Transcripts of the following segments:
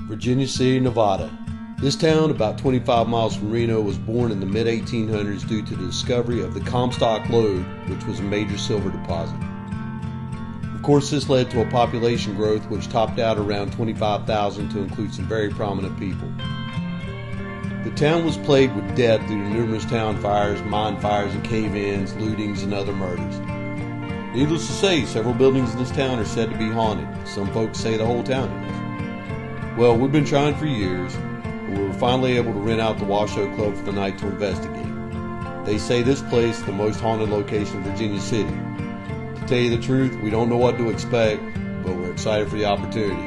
Virginia City, Nevada. This town, about 25 miles from Reno, was born in the mid-1800s due to the discovery of the Comstock Lode, which was a major silver deposit. Of course, this led to a population growth which topped out around 25,000 to include some very prominent people. The town was plagued with death due to numerous town fires, mine fires, and cave-ins, lootings, and other murders. Needless to say, several buildings in this town are said to be haunted. Some folks say the whole town is. Well, we've been trying for years, but we were finally able to rent out the Washoe Club for the night to investigate. They say this place is the most haunted location in Virginia City. To tell you the truth, we don't know what to expect, but we're excited for the opportunity.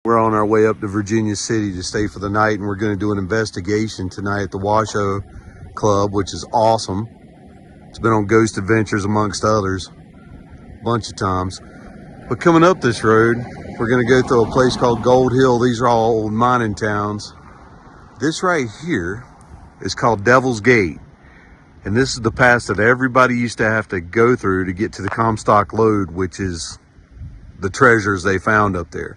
We're on our way up to Virginia City to stay for the night, and we're going to do an investigation tonight at the Washoe Club, which is awesome. It's been on Ghost Adventures amongst others a bunch of times. But coming up this road, we're going to go through a place called Gold Hill. These are all old mining towns. This right here is called Devil's Gate, and this is the pass that everybody used to have to go through to get to the Comstock Lode, which is the treasures they found up there.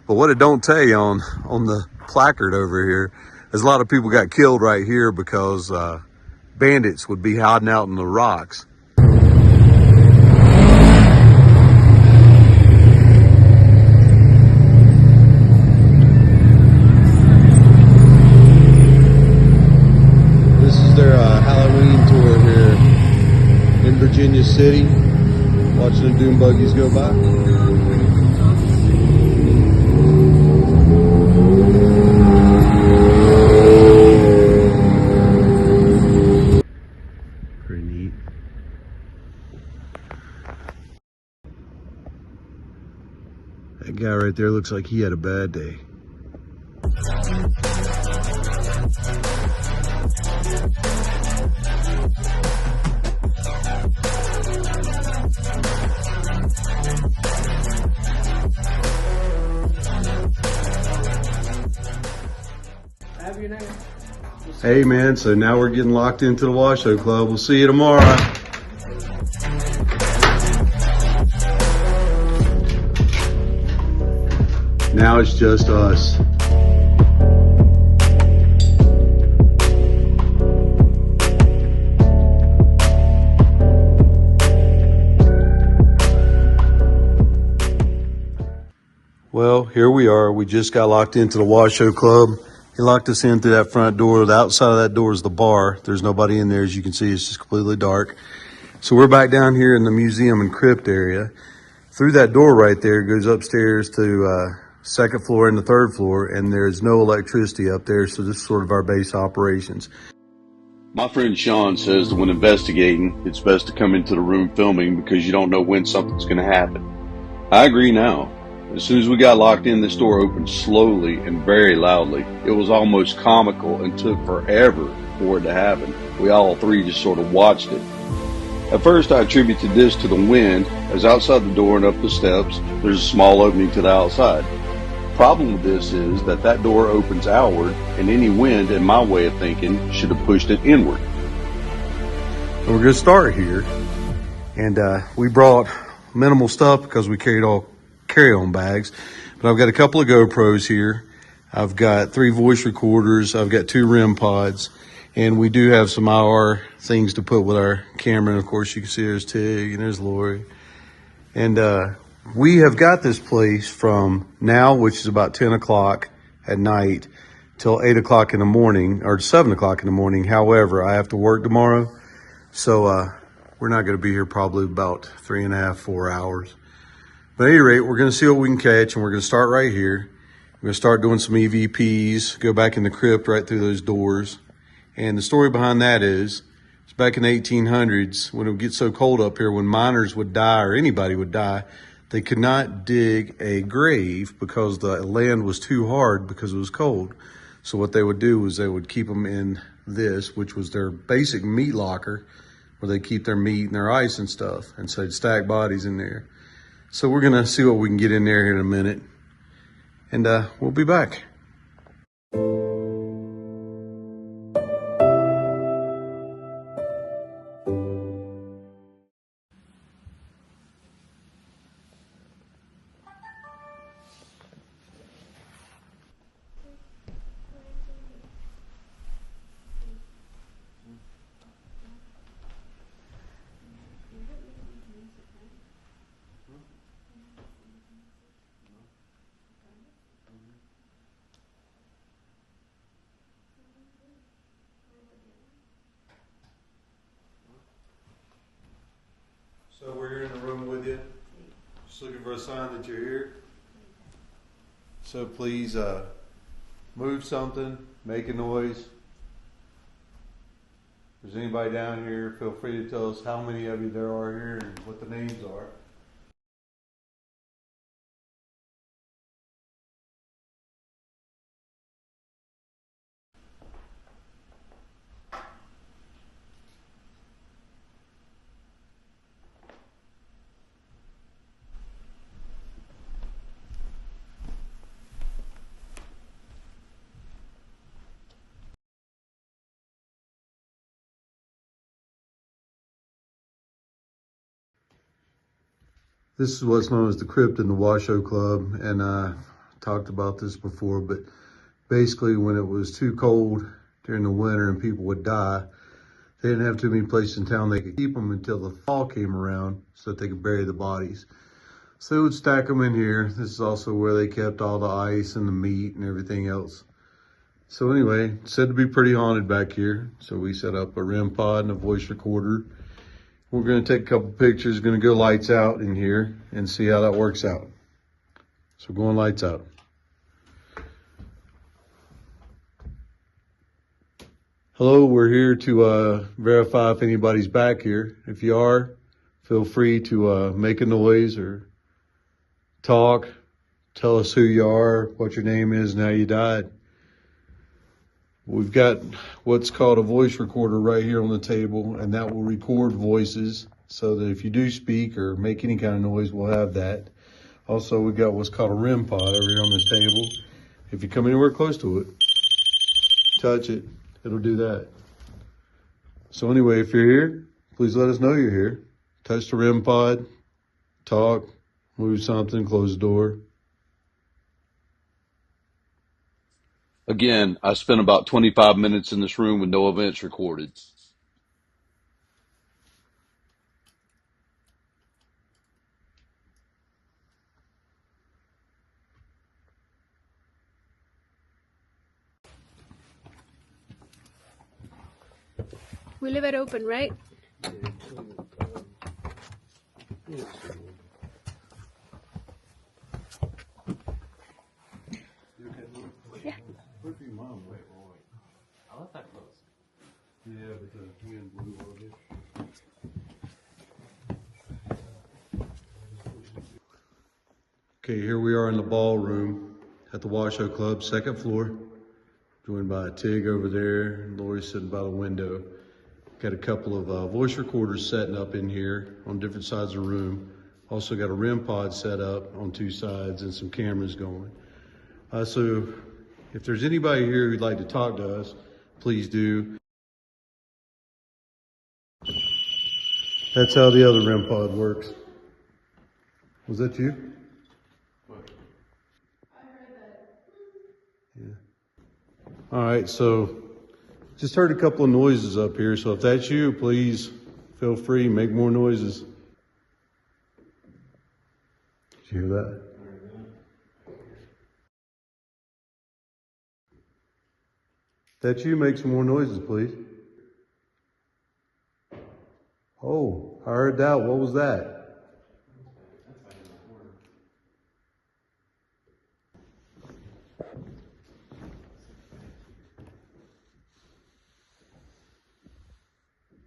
But what it don't tell you on the placard over here is a lot of people got killed right here because bandits would be hiding out in the rocks. This is their Halloween tour here in Virginia City. Watching the doom buggies go by. That guy right there looks like he had a bad day. Hey man, so now we're getting locked into the Washoe Club. We'll see you tomorrow. Now it's just us. Well, here we are. We just got locked into the Washoe Club. He locked us in through that front door. The outside of that door is the bar. There's nobody in there. As you can see, it's just completely dark. So we're back down here in the museum and crypt area. Through that door right there goes upstairs to second floor and the third floor, and there's no electricity up there, so this is sort of our base operations. My friend Sean says that when investigating, it's best to come into the room filming because you don't know when something's going to happen. I agree now. As soon as we got locked in, this door opened slowly and very loudly. It was almost comical and took forever for it to happen. We all three just sort of watched it. At first, I attributed this to the wind, as outside the door and up the steps, there's a small opening to the outside. Problem with this is that door opens outward, and any wind, in my way of thinking, should have pushed it inward. We're going to start here, and we brought minimal stuff because we carried all carry-on bags, but I've got a couple of GoPros here. I've got 3 voice recorders. I've got 2 REM pods, and we do have some IR things to put with our camera. And of course, you can see there's Tig and there's Lori. And we have got this place from now, which is about 10 o'clock at night, till 8 o'clock in the morning, or 7 o'clock in the morning. However, I have to work tomorrow, so we're not going to be here probably about 3.5, 4 hours. But at any rate, we're going to see what we can catch, and we're going to start right here. We're going to start doing some EVPs, go back in the crypt right through those doors. And the story behind that is, it's back in the 1800s, when it would get so cold up here, when miners would die, or anybody would die, they could not dig a grave because the land was too hard because it was cold. So what they would do was they would keep them in this, which was their basic meat locker, where they keep their meat and their ice and stuff. And so they'd stack bodies in there. So we're going to see what we can get in there here in a minute, and we'll be back. here in the room with you. Just looking for a sign that you're here. So please move something, make a noise. If there's anybody down here, feel free to tell us how many of you there are here and what the names are. This is what's known as the crypt in the Washoe Club, and I talked about this before, but basically when it was too cold during the winter and people would die, they didn't have too many places in town they could keep them until the fall came around so that they could bury the bodies. So they would stack them in here. This is also where they kept all the ice and the meat and everything else. So anyway, it's said to be pretty haunted back here. So we set up a REM pod and a voice recorder. We're going to take a couple pictures, going to go lights out in here and see how that works out. So going lights out. Hello, we're here to verify if anybody's back here. If you are, feel free to make a noise or talk. Tell us who you are, what your name is, and how you died. We've got what's called a voice recorder right here on the table, and that will record voices so that if you do speak or make any kind of noise, we'll have that. Also, we've got what's called a REM pod over here on this table. If you come anywhere close to it, touch it, it'll do that. So anyway, if you're here, please let us know you're here. Touch the REM pod, talk, move something, close the door. Again, I spent about 25 minutes in this room with no events recorded. We leave it open, right? Yeah. I left that close. Yeah, but the wind blew over it. Okay, here we are in the ballroom at the Washoe Club, second floor. Joined by Tig over there, and Lori sitting by the window. Got a couple of voice recorders setting up in here on different sides of the room. Also got a REM pod set up on two sides and some cameras going. So if there's anybody here who'd like to talk to us, please do. That's how the other REM pod works. Was that you? Yeah. All right, so just heard a couple of noises up here. So if that's you, please feel free, make more noises. Did you hear that? If that's you, make some more noises, please. Oh, I heard that. What was that?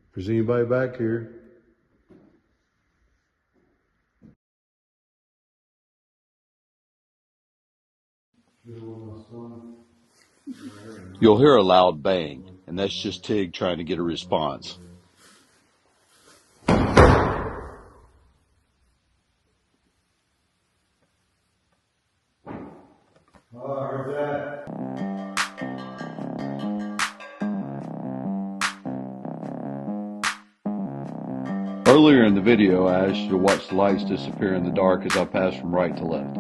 If there's anybody back here. You'll hear a loud bang, and that's just Tig trying to get a response. Oh, I heard that. Earlier in the video, I asked you to watch the lights disappear in the dark as I pass from right to left.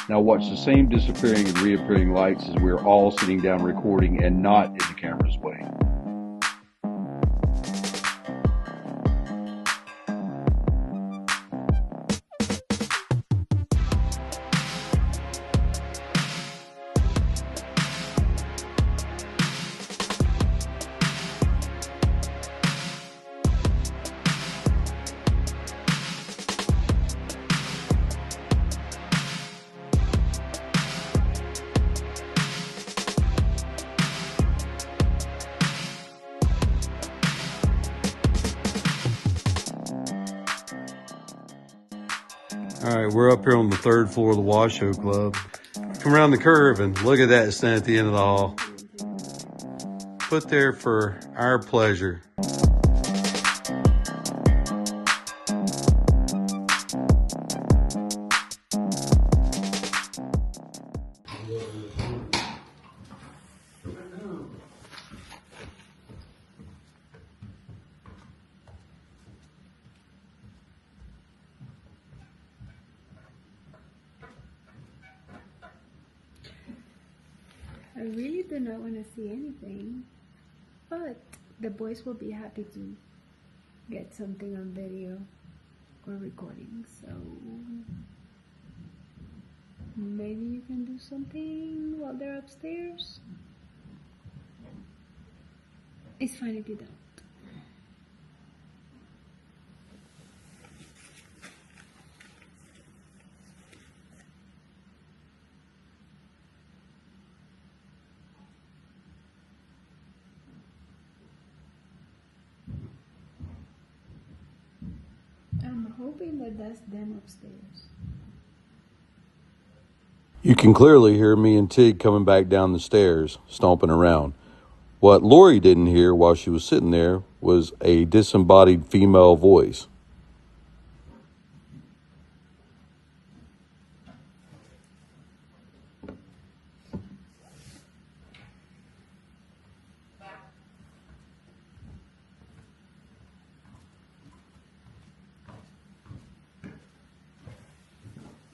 Now watch the same disappearing and reappearing lights as we're all sitting down recording and not in the camera's way. All right, we're up here on the third floor of the Washoe Club. Come around the curve and look at that stand at the end of the hall. Put there for our pleasure. I really do not want to see anything, but the boys will be happy to get something on video or recording, so maybe you can do something while they're upstairs. It's fine if you don't. I'm hoping that that's them upstairs. You can clearly hear me and Tig coming back down the stairs, stomping around. What Lori didn't hear while she was sitting there was a disembodied female voice.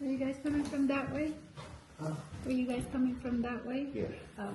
Are you guys coming from that way? Were you guys coming from that way? Yes. Oh.